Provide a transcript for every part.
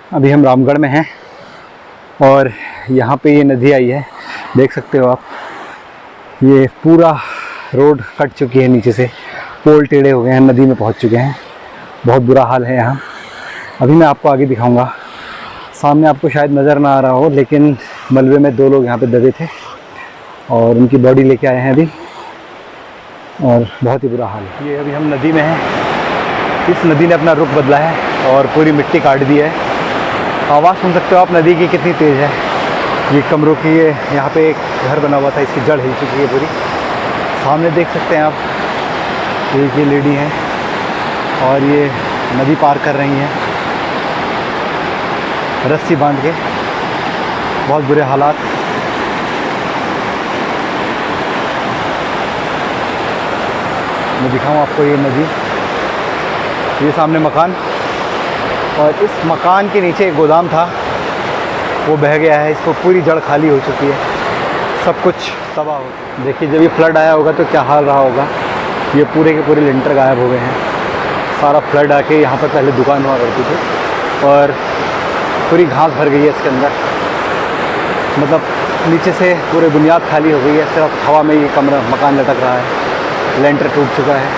अभी हम रामगढ़ में हैं और यहाँ पे ये नदी आई है, देख सकते हो आप। ये पूरा रोड कट चुकी है, नीचे से पोल टेढ़े हो गए हैं, नदी में पहुँच चुके हैं। बहुत बुरा हाल है यहाँ। अभी मैं आपको आगे दिखाऊंगा। सामने आपको शायद नज़र ना आ रहा हो, लेकिन मलबे में 2 लोग यहाँ पे दबे थे और उनकी बॉडी लेके आए हैं अभी, और बहुत ही बुरा हाल है। ये अभी हम नदी में हैं। इस नदी ने अपना रुख बदला है और पूरी मिट्टी काट दी है। आवाज़ सुन सकते हो आप नदी की कितनी तेज़ है। ये कमरों की, ये यहाँ पे एक घर बना हुआ था, इसकी जड़ हिल चुकी है पूरी। सामने देख सकते हैं आप, एक ये लेडी हैं और ये नदी पार कर रही हैं रस्सी बांध के। बहुत बुरे हालात। मैं दिखाऊं आपको ये नदी, ये सामने मकान, और इस मकान के नीचे एक गोदाम था, वो बह गया है। इसको पूरी जड़ खाली हो चुकी है, सब कुछ तबाह हो। देखिए जब ये फ्लड आया होगा तो क्या हाल रहा होगा। ये पूरे के पूरे लिंटर गायब हो गए हैं। सारा फ्लड आके यहाँ पर पहले दुकान हुआ करती थी और पूरी घास भर गई है इसके अंदर। मतलब नीचे से पूरे बुनियाद खाली हो गई है, सिर्फ हवा में ये कमरा मकान लटक रहा है। लेंटर टूट चुका है,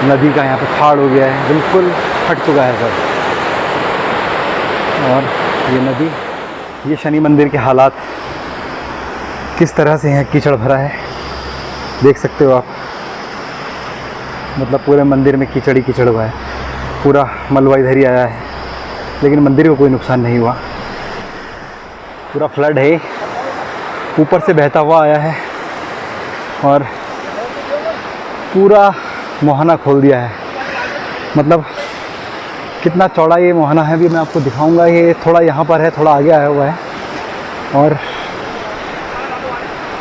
नदी का यहाँ पे खाड़ हो गया है, बिल्कुल फट चुका है सब। और ये नदी, ये शनि मंदिर के हालात किस तरह से हैं, कीचड़ भरा है, देख सकते हो आप। मतलब पूरे मंदिर में कीचड़ ही कीचड़ हुआ है, पूरा मलबा इधर ही आया है, लेकिन मंदिर को कोई नुकसान नहीं हुआ। पूरा फ्लड है, ऊपर से बहता हुआ आया है और पूरा मोहना खोल दिया है। मतलब कितना चौड़ा ये मोहना है, अभी मैं आपको दिखाऊंगा। ये थोड़ा यहाँ पर है, थोड़ा आगे आया हुआ है, और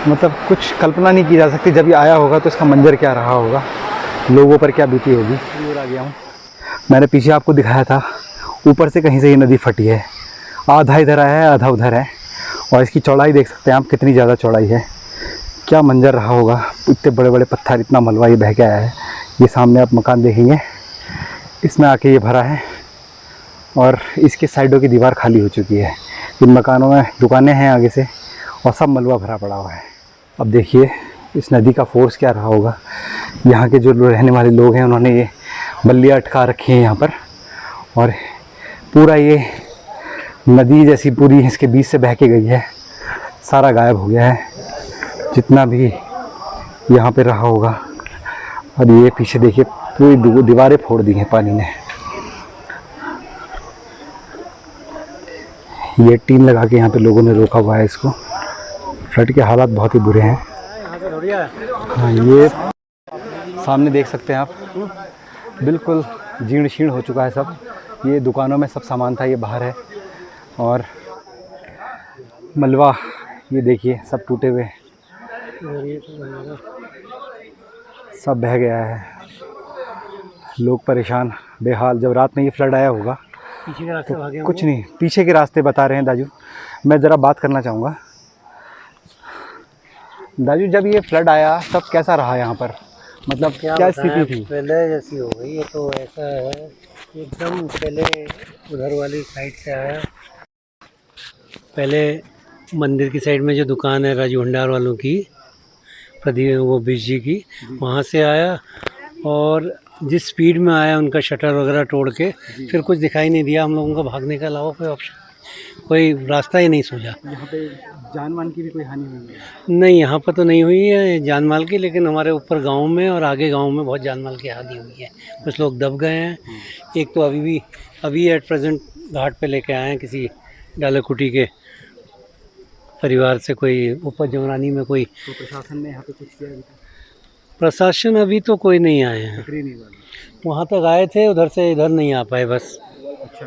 मतलब कुछ कल्पना नहीं की जा सकती। जब ये आया होगा तो इसका मंजर क्या रहा होगा, लोगों पर क्या बीती होगी। दूर आ गया हूँ। मैंने पीछे आपको दिखाया था, ऊपर से कहीं से ये नदी फटी है। आधा इधर आया है, आधा उधर है, और इसकी चौड़ाई देख सकते हैं आप, कितनी ज़्यादा चौड़ाई है। क्या मंजर रहा होगा, इतने बड़े बड़े पत्थर, इतना मलबा ये बह के आया है। ये सामने आप मकान देखेंगे, इसमें आके ये भरा है, और इसके साइडों की दीवार खाली हो चुकी है। इन मकानों में दुकानें हैं आगे से, और सब मलबा भरा पड़ा हुआ है। अब देखिए इस नदी का फोर्स क्या रहा होगा। यहाँ के जो रहने वाले लोग हैं, उन्होंने ये बल्लियाँ अटका रखी हैं यहाँ पर, और पूरा ये नदी जैसी पूरी इसके बीच से बह के गई है। सारा गायब हो गया है जितना भी यहाँ पे रहा होगा। और ये पीछे देखिए पूरी दीवारें फोड़ दी हैं पानी ने। ये टीन लगा के यहाँ पे लोगों ने रोका हुआ है इसको। फ्लड के हालात बहुत ही बुरे हैं। हाँ, ये सामने देख सकते हैं आप, बिल्कुल जीर्ण शीर्ण हो चुका है सब। ये दुकानों में सब सामान था, ये बाहर है, और मलबा ये देखिए सब टूटे हुए, सब बह गया है। लोग परेशान, बेहाल। जब रात में ये फ्लड आया होगा, पीछे के रास्ते भागे कुछ नहीं, पीछे के रास्ते बता रहे हैं दाजू। मैं ज़रा बात करना चाहूँगा। दाजू जब ये फ्लड आया तब कैसा रहा यहाँ पर, मतलब क्या स्थिति थी? पहले जैसी हो गई है, तो ऐसा है एकदम। पहले उधर वाली साइड से आया, पहले मंदिर की साइड में जो दुकान है राजू भंडार वालों की, प्रदीप वो बीज जी की, वहाँ से आया, और जिस स्पीड में आया उनका शटर वगैरह तोड़ के, फिर कुछ दिखाई नहीं दिया हम लोगों को भागने के अलावा कोई ऑप्शन, कोई रास्ता ही नहीं सूझा। यहाँ पे जान माल की भी कोई हानि हुई है? नहीं, यहाँ पर तो नहीं हुई है जान माल की, लेकिन हमारे ऊपर गांव में और आगे गांव में बहुत जान माल की हानि हुई है। कुछ लोग दब गए हैं। एक तो अभी एट प्रेजेंट घाट पे लेके आए हैं किसी डालाकुटी के परिवार से, कोई ऊपर जमरानी में कोई। तो प्रशासन ने यहाँ पे कुछ किया? प्रशासन अभी तो कोई नहीं आए हैं। वहाँ तक आए थे, उधर से इधर नहीं आ पाए बस। अच्छा,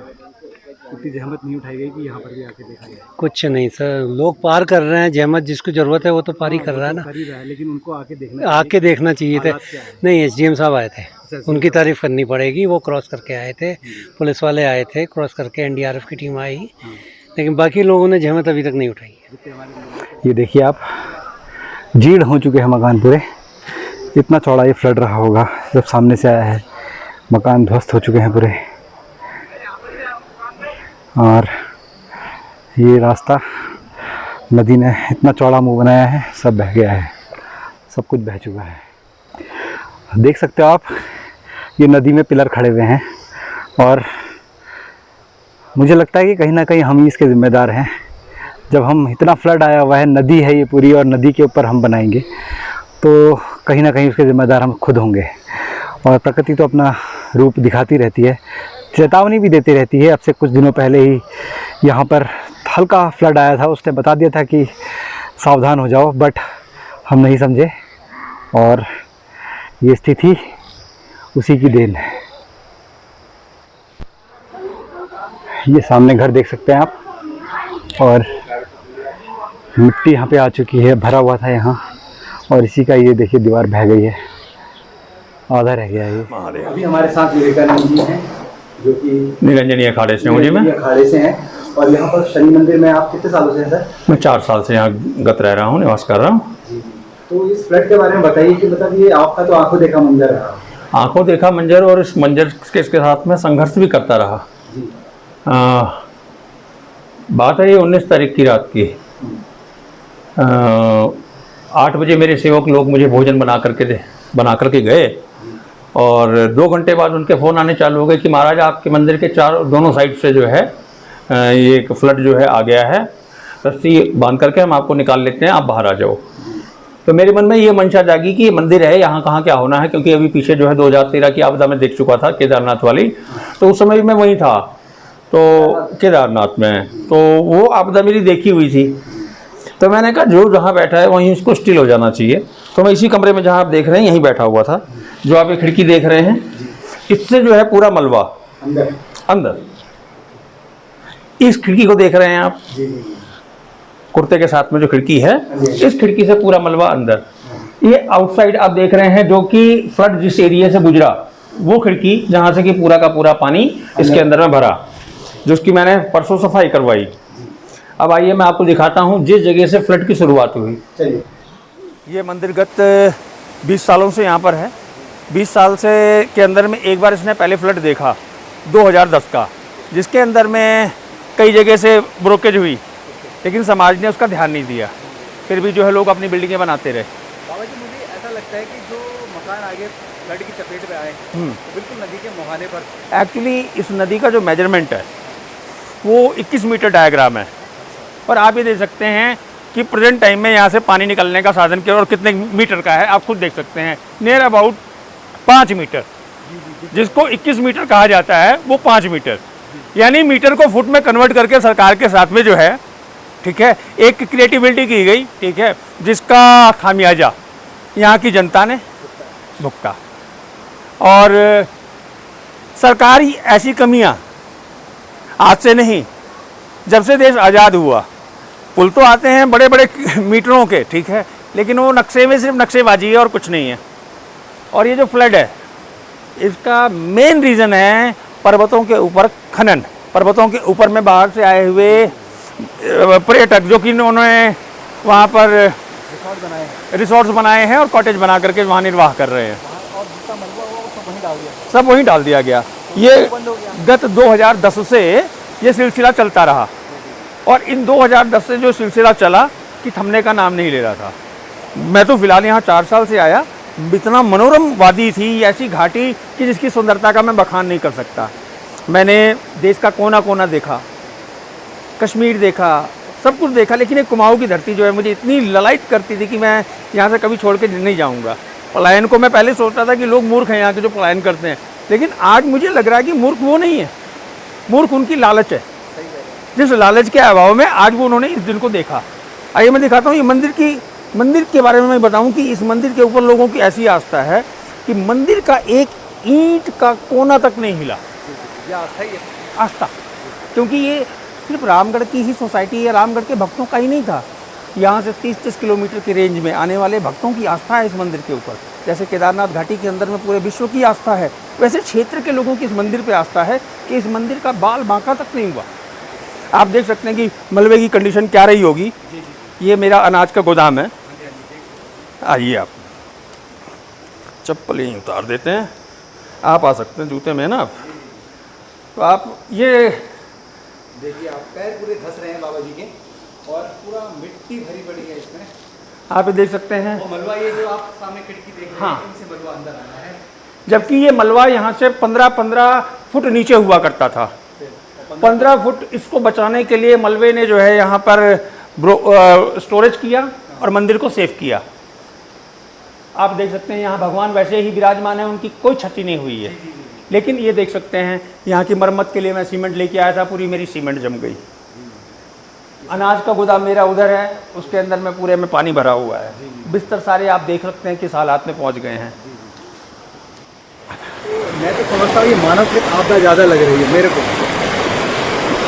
इतनी जहमत नहीं उठाई गई कि यहाँ पर भी आके देखा जाए? कुछ नहीं सर, लोग पार कर रहे हैं। जहमत जिसको ज़रूरत है वो तो पार ही कर रहा है ना। कर ही रहा है, लेकिन उनको आके देखना चाहिए थे। नहीं, SDM साहब आए थे, उनकी तारीफ़ करनी पड़ेगी। वो क्रॉस करके आए थे, पुलिस वाले आए थे क्रॉस करके, NDRF की टीम आई, लेकिन बाकी लोगों ने जहमत अभी तक नहीं उठाई है। ये देखिए आप, जीर्ण हो चुके हैं मकान पूरे। इतना चौड़ा ये फ्लड रहा होगा जब सामने से आया है। मकान ध्वस्त हो चुके हैं पूरे। और ये रास्ता नदी ने इतना चौड़ा मुंह बनाया है, सब बह गया है, सब कुछ बह चुका है। देख सकते हो आप, ये नदी में पिलर खड़े हुए हैं और मुझे लगता है कि कहीं ना कहीं हम ही इसके ज़िम्मेदार हैं। जब हम इतना फ्लड आया हुआ है, नदी है ये पूरी और नदी के ऊपर हम बनाएंगे तो कहीं ना कहीं उसके ज़िम्मेदार हम खुद होंगे। और प्रकृति तो अपना रूप दिखाती रहती है, चेतावनी भी देती रहती है। अब से कुछ दिनों पहले ही यहाँ पर हल्का फ्लड आया था, उसने बता दिया था कि सावधान हो जाओ, बट हम नहीं समझे और ये स्थिति उसी की देन है। ये सामने घर देख सकते हैं आप, और मिट्टी यहाँ पे आ चुकी है, भरा हुआ था यहाँ, और इसी का ये देखिए दीवार बह गई है, आधा रह गया है ये। अभी हमारे साथ विवेकानंद जी हैं जो कि निरंजनी अखाड़े से मुझे मैं अखाड़े से हैं, और यहाँ पर शनि मंदिर में आप कितने सालों से हैं सर? मैं 4 साल से यहाँ गत रह रहा हूँ, निवास कर रहा हूँ। तो इस फ्लड के बारे में बताइए कि मतलब ये आपका तो आंखों देखा मंजर रहा। आंखों देखा मंजर, और इस मंजर के इसके साथ में संघर्ष भी करता रहा। बात है ये 19 तारीख की रात की। 8 बजे मेरे सेवक लोग मुझे भोजन बना करके गए, और 2 घंटे बाद उनके फ़ोन आने चालू हो गए कि महाराज आपके मंदिर के दोनों साइड से जो है ये एक फ्लड जो है आ गया है, रस्सी बांध करके हम आपको निकाल लेते हैं, आप बाहर आ जाओ। तो मेरे मन में ये मंशा जागी कि ये मंदिर है, यहाँ कहाँ क्या होना है, क्योंकि अभी पीछे जो है 2013 की आपदा में देख चुका था, केदारनाथ वाली, तो उस समय भी मैं वहीं था, तो केदारनाथ में, तो वो आपदा मेरी देखी हुई थी। तो मैंने कहा जो जहाँ बैठा है वहीं उसको स्टिल हो जाना चाहिए। तो मैं इसी कमरे में जहाँ आप देख रहे हैं यहीं बैठा हुआ था। जो आप ये खिड़की देख रहे हैं, इससे जो है पूरा मलबा अंदर, इस खिड़की को देख रहे हैं आप, कुर्ते के साथ में जो खिड़की है, इस खिड़की से पूरा मलबा अंदर। ये आउटसाइड आप देख रहे हैं, जो कि फ्लड जिस एरिया से गुजरा, वो खिड़की जहाँ से कि पूरा का पूरा पानी इसके अंदर में भरा, जिसकी मैंने परसों सफाई करवाई। अब आइए मैं आपको दिखाता हूँ जिस जगह से फ्लड की शुरुआत हुई। चलिए, ये मंदिर गत 20 सालों से यहाँ पर है। 20 साल से के अंदर में एक बार इसने पहले फ्लड देखा 2010 का, जिसके अंदर में कई जगह से ब्रोकेज हुई, लेकिन समाज ने उसका ध्यान नहीं दिया। फिर भी जो है लोग अपनी बिल्डिंगें बनाते रहे। बाबा जी, मुझे ऐसा लगता है कि जो मकान आगे फ्लड की चपेट में आए तो बिल्कुल नदी के मुहाने पर। एक्चुअली इस नदी का जो मेजरमेंट है वो 21 मीटर डायग्राम है, और आप ये देख सकते हैं कि प्रेजेंट टाइम में यहाँ से पानी निकलने का साधन क्या और कितने मीटर का है, आप खुद देख सकते हैं। नियर अबाउट 5 मीटर, जिसको 21 मीटर कहा जाता है वो 5 मीटर, यानी मीटर को फुट में कन्वर्ट करके सरकार के साथ में जो है, ठीक है, एक क्रिएटिविटी की गई, ठीक है, जिसका खामियाजा यहाँ की जनता ने भुगता। और सरकार ही ऐसी कमियाँ आज से नहीं, जब से देश आज़ाद हुआ, पुल तो आते हैं बड़े बड़े मीटरों के, ठीक है, लेकिन वो नक्शे में सिर्फ नक्शेबाजी है और कुछ नहीं है। और ये जो फ्लड है, इसका मेन रीज़न है पर्वतों के ऊपर खनन। पर्वतों के ऊपर में बाहर से आए हुए पर्यटक, जो कि उन्होंने वहाँ पर रिसोर्ट्स बनाए हैं और कॉटेज बना करके वहाँ निर्वाह कर रहे हैं, सब वहीं डाल दिया गया। ये गत 2010 से ये सिलसिला चलता रहा, और इन 2010 से जो सिलसिला चला कि थमने का नाम नहीं ले रहा था। मैं तो फिलहाल यहाँ 4 साल से आया, इतना मनोरम वादी थी, ऐसी घाटी कि जिसकी सुंदरता का मैं बखान नहीं कर सकता। मैंने देश का कोना कोना देखा, कश्मीर देखा, सब कुछ देखा, लेकिन एक कुमाऊँ की धरती जो है मुझे इतनी ललायत करती थी कि मैं यहाँ से कभी छोड़ के नहीं जाऊँगा। पलायन को मैं पहले सोचता था कि लोग मूर्ख हैं यहाँ के जो पलायन करते हैं, लेकिन आज मुझे लग रहा है कि मूर्ख वो नहीं है, मूर्ख उनकी लालच है। जिस लालच के अभाव में आज वो उन्होंने इस दिन को देखा। आइए मैं दिखाता हूँ ये मंदिर के बारे में मैं बताऊँ कि इस मंदिर के ऊपर लोगों की ऐसी आस्था है कि मंदिर का एक ईंट का कोना तक नहीं हिला। आस्था, क्योंकि ये सिर्फ रामगढ़ की ही सोसाइटी या रामगढ़ के भक्तों का ही नहीं था, यहाँ से 30-30 किलोमीटर की रेंज में आने वाले भक्तों की आस्था है इस मंदिर के ऊपर। जैसे केदारनाथ घाटी के अंदर में पूरे विश्व की आस्था है, वैसे क्षेत्र के लोगों की इस मंदिर पे आस्था है कि इस मंदिर का बाल बांका तक नहीं हुआ। आप देख सकते हैं कि मलबे की कंडीशन क्या रही होगी। ये मेरा अनाज का गोदाम है। आइए, आप चप्पल यहीं उतार देते हैं, आप आ सकते हैं जूते में ना आप। तो आप ये देखिए आप पैर पूरे धंस रहे हैं बाबा जी के, और पूरा मिट्टी भरी पड़ी है इसमें। आप ये देख सकते हैं। वो मलबा ये जो आप सामने खिड़की देख रहे हाँ। हैं, इनसे मलबा अंदर आया है। जबकि ये मलबा यहाँ से 15-15 फुट नीचे हुआ करता था। 15 फुट इसको बचाने के लिए मलबे ने जो है यहाँ पर स्टोरेज किया और मंदिर को सेफ किया। आप देख सकते हैं यहाँ भगवान वैसे ही विराजमान है, उनकी कोई क्षति नहीं हुई है। लेकिन ये देख सकते हैं यहाँ की मरम्मत के लिए मैं सीमेंट लेके आया था, पूरी मेरी सीमेंट जम गई। अनाज का गोदाम मेरा उधर है, उसके अंदर में पूरे में पानी भरा हुआ है। बिस्तर सारे आप देख सकते हैं किस हालात में पहुँच गए हैं। मैं तो समझता हूँ ये मानवकृत आपदा ज़्यादा लग रही है मेरे को।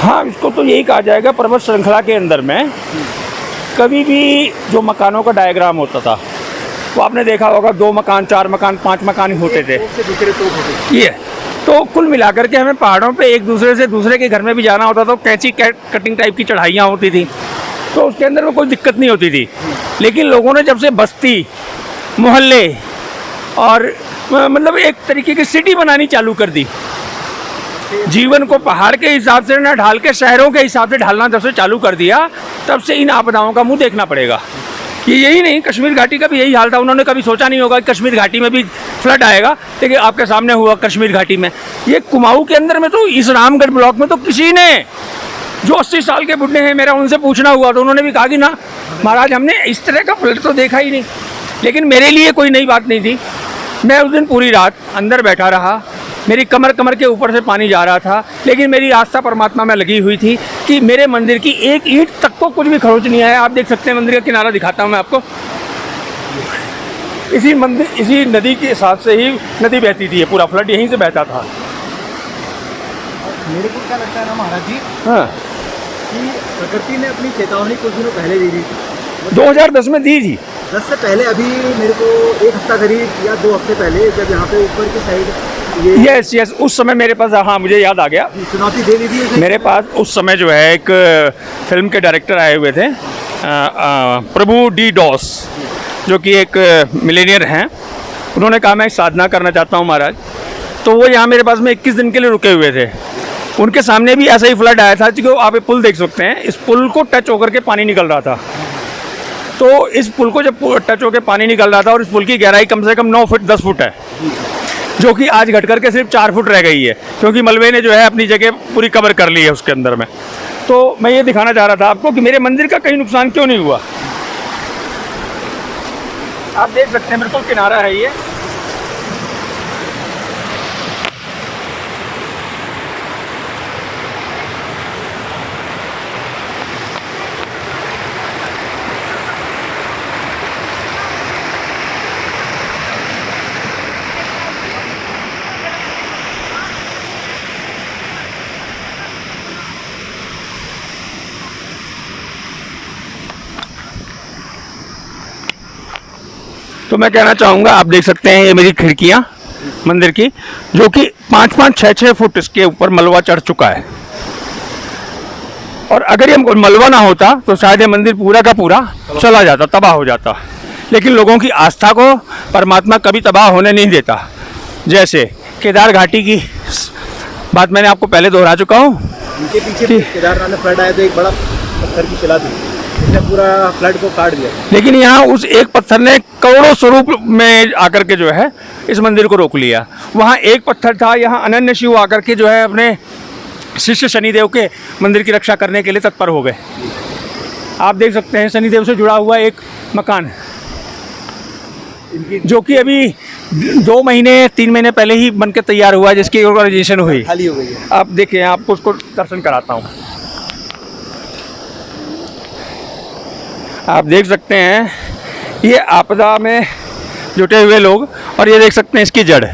हाँ, इसको तो यही कहा जाएगा। पर्वत श्रृंखला के अंदर में कभी भी जो मकानों का डायग्राम होता था, वो आपने देखा होगा 2 मकान, 4 मकान, 5 मकान ही होते थे। दूसरे तो ये तो कुल मिलाकर के हमें पहाड़ों पे एक दूसरे से दूसरे के घर में भी जाना होता था, कैंची कटिंग टाइप की चढ़ाइयाँ होती थी, तो उसके अंदर में कोई दिक्कत नहीं होती थी। लेकिन लोगों ने जब से बस्ती, मोहल्ले और मतलब एक तरीके की सिटी बनानी चालू कर दी, जीवन को पहाड़ के हिसाब से न ढाल के शहरों के हिसाब से ढालना जब से चालू कर दिया, तब से इन आपदाओं का मुंह देखना पड़ेगा। ये यही नहीं, कश्मीर घाटी का भी यही हाल था। उन्होंने कभी सोचा नहीं होगा कि कश्मीर घाटी में भी फ्लड आएगा, लेकिन आपके सामने हुआ कश्मीर घाटी में। ये कुमाऊं के अंदर में तो, इस रामगढ़ ब्लॉक में तो किसी ने, जो 80 साल के बुढ़े हैं, मेरा उनसे पूछना हुआ तो उन्होंने भी कहा कि ना महाराज, हमने इस तरह का फ्लड तो देखा ही नहीं। लेकिन मेरे लिए कोई नई बात नहीं थी। मैं उस दिन पूरी रात अंदर बैठा रहा, मेरी कमर के ऊपर से पानी जा रहा था, लेकिन मेरी आस्था परमात्मा में लगी हुई थी कि मेरे मंदिर की एक ईंट तक को कुछ भी खरोच नहीं आया। आप देख सकते हैं मंदिर का किनारा दिखाता हूँ मैं आपको। इसी नदी के साथ से ही नदी बहती थी, पूरा फ्लड यहीं से बहता था। मेरे को क्या लगता है ना महाराज जी, हाँ, कि प्रकृति ने अपनी चेतावनी कुछ दिनों पहले दी थी। 2010 में दी थी। 10 से पहले, अभी मेरे को 1 हफ्ता करीब या 2 हफ्ते पहले, जब यहाँ पे ऊपर की साइड यस, उस समय मेरे पास, हाँ मुझे याद आ गया, चुनौती दे दी थी मेरे पास उस समय जो है एक फिल्म के डायरेक्टर आए हुए थे, प्रभु डी डॉस, जो कि एक मिलेनियर हैं। उन्होंने कहा मैं साधना करना चाहता हूँ महाराज, तो वो यहाँ मेरे पास में 21 दिन के लिए रुके हुए थे। उनके सामने भी ऐसा ही फ्लड आया था, क्योंकि आप पुल देख सकते हैं, इस पुल को टच होकर के पानी निकल रहा था। तो इस पुल को जब टच होकर पानी निकल रहा था, और इस पुल की गहराई कम से कम 9 फुट 10 फुट है, जो कि आज घट करके सिर्फ 4 फुट रह गई है, क्योंकि मलबे ने जो है अपनी जगह पूरी कवर कर ली है उसके अंदर में। तो मैं ये दिखाना चाह रहा था आपको कि मेरे मंदिर का कहीं नुकसान क्यों नहीं हुआ। आप देख सकते हैं बिल्कुल किनारा है ये। तो मैं कहना चाहूँगा, आप देख सकते हैं ये मेरी खिड़कियाँ मंदिर की, जो कि 5-5, 6-6 फुट इसके ऊपर मलबा चढ़ चुका है। और अगर ये मलबा ना होता तो शायद ये मंदिर पूरा का पूरा चला जाता, तबाह हो जाता। लेकिन लोगों की आस्था को परमात्मा कभी तबाह होने नहीं देता। जैसे केदार घाटी की बात मैंने आपको पहले दोहरा चुका हूँ। उनके पीछे केदारनाथ में फ्लड आया तो एक बड़ा पत्थर की शिला थी, इसने पूरा फ्लड को काट दिया। लेकिन यहाँ उस एक पत्थर ने करोड़ों स्वरूप में आकर के जो है इस मंदिर को रोक लिया। वहाँ एक पत्थर था, यहाँ अनन्य शिव आकर के जो है अपने शिष्य शनिदेव के मंदिर की रक्षा करने के लिए तत्पर हो गए। आप देख सकते हैं शनिदेव से जुड़ा हुआ एक मकान, जो कि अभी 2 महीने 3 महीने पहले ही बनकर तैयार हुआ है, जिसकी ऑर्गेनाइजेशन हुई, खाली हो गई है। आप देखिए, आपको उसको दर्शन कराता हूँ। आप देख सकते हैं ये आपदा में जुटे हुए लोग, और ये देख सकते हैं इसकी जड़।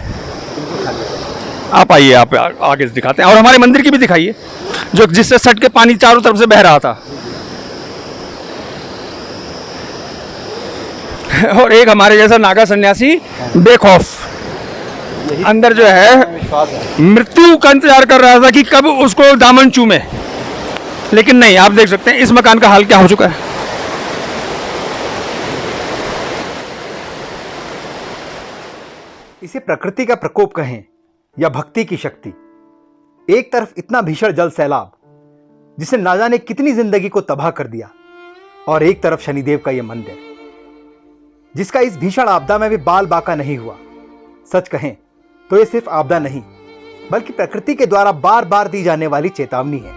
आप आइए, आप आगे से दिखाते हैं, और हमारे मंदिर की भी दिखाइए, जो जिससे सट के पानी चारों तरफ से बह रहा था। और एक हमारे जैसा नागा सन्यासी बेखौफ अंदर जो है मृत्यु का इंतजार कर रहा था कि कब उसको दामन चूमे, लेकिन नहीं। आप देख सकते हैं इस मकान का हाल क्या हो चुका है। इसे प्रकृति का प्रकोप कहें या भक्ति की शक्ति। एक तरफ इतना भीषण जल सैलाब, जिसने ना जाने कितनी जिंदगी को तबाह कर दिया, और एक तरफ शनिदेव का यह मंदिर, जिसका इस भीषण आपदा में भी बाल बाका नहीं हुआ। सच कहें तो यह सिर्फ आपदा नहीं, बल्कि प्रकृति के द्वारा बार बार दी जाने वाली चेतावनी है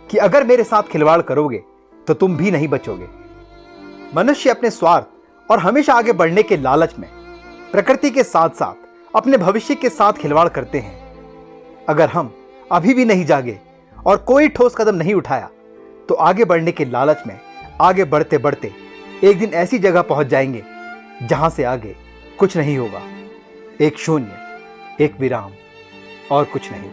कि अगर मेरे साथ खिलवाड़ करोगे तो तुम भी नहीं बचोगे। मनुष्य अपने स्वार्थ और हमेशा आगे बढ़ने के लालच में प्रकृति के साथ साथ अपने भविष्य के साथ खिलवाड़ करते हैं। अगर हम अभी भी नहीं जागे और कोई ठोस कदम नहीं उठाया तो आगे बढ़ने के लालच में आगे बढ़ते बढ़ते एक दिन ऐसी जगह पहुंच जाएंगे जहां से आगे कुछ नहीं होगा, एक शून्य, एक विराम और कुछ नहीं।